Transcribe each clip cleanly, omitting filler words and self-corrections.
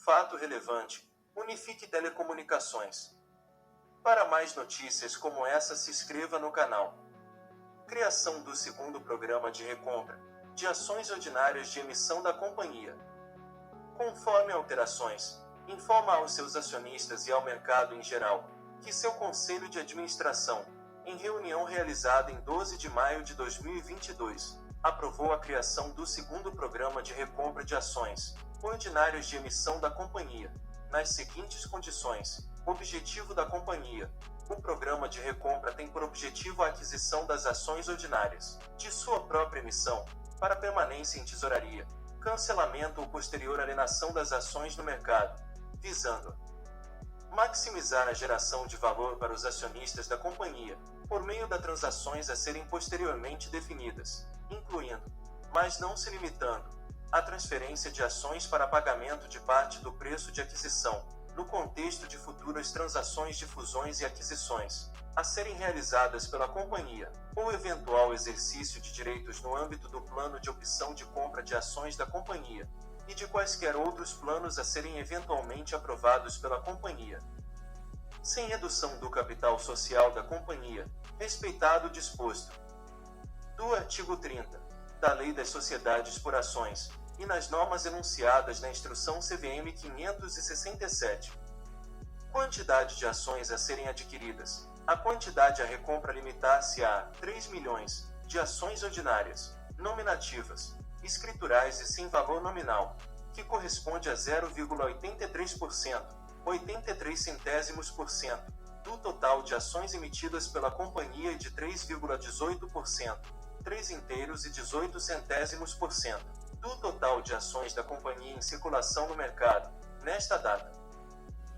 Fato relevante: Unifique Telecomunicações. Para mais notícias como essa, se inscreva no canal. Criação do segundo programa de recompra de ações ordinárias de emissão da companhia. Conforme alterações, informa aos seus acionistas e ao mercado em geral que seu Conselho de Administração, em reunião realizada em 12 de maio de 2022, aprovou a criação do segundo programa de recompra de ações ordinárias de emissão da companhia, nas seguintes condições. Objetivo da companhia: o programa de recompra tem por objetivo a aquisição das ações ordinárias de sua própria emissão, para permanência em tesouraria, cancelamento ou posterior alienação das ações no mercado, visando maximizar a geração de valor para os acionistas da companhia, por meio das transações a serem posteriormente definidas, incluindo, mas não se limitando, a transferência de ações para pagamento de parte do preço de aquisição, no contexto de futuras transações de fusões e aquisições, a serem realizadas pela companhia, ou eventual exercício de direitos no âmbito do plano de opção de compra de ações da companhia, e de quaisquer outros planos a serem eventualmente aprovados pela companhia, sem redução do capital social da companhia, respeitado o disposto do artigo 30 da Lei das Sociedades por Ações, e nas normas enunciadas na Instrução CVM 567. Quantidade de ações a serem adquiridas: a quantidade a recompra limitar-se a 3 milhões de ações ordinárias, nominativas, escriturais e sem valor nominal, que corresponde a 0,83%, 83 centésimos por cento, do total de ações emitidas pela companhia e de 3,18%, 3 inteiros e 18 centésimos por cento, do total de ações da companhia em circulação no mercado, nesta data.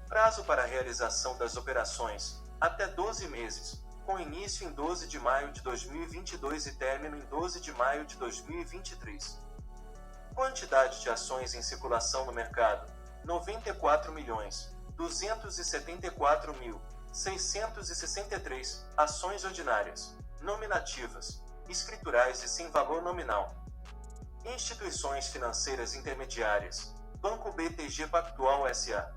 Prazo para a realização das operações: até 12 meses, com início em 12 de maio de 2022 e término em 12 de maio de 2023. Quantidade de ações em circulação no mercado: 94.274.663 ações ordinárias, nominativas, escriturais e sem valor nominal. Instituições financeiras intermediárias: Banco BTG Pactual S.A.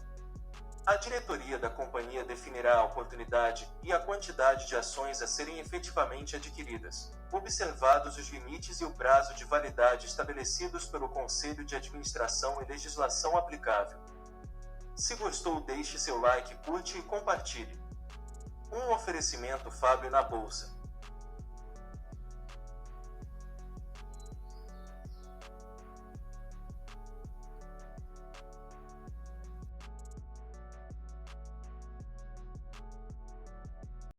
A diretoria da companhia definirá a oportunidade e a quantidade de ações a serem efetivamente adquiridas, observados os limites e o prazo de validade estabelecidos pelo Conselho de Administração e legislação aplicável. Se gostou, deixe seu like, curte e compartilhe. Um oferecimento Fábio na Bolsa.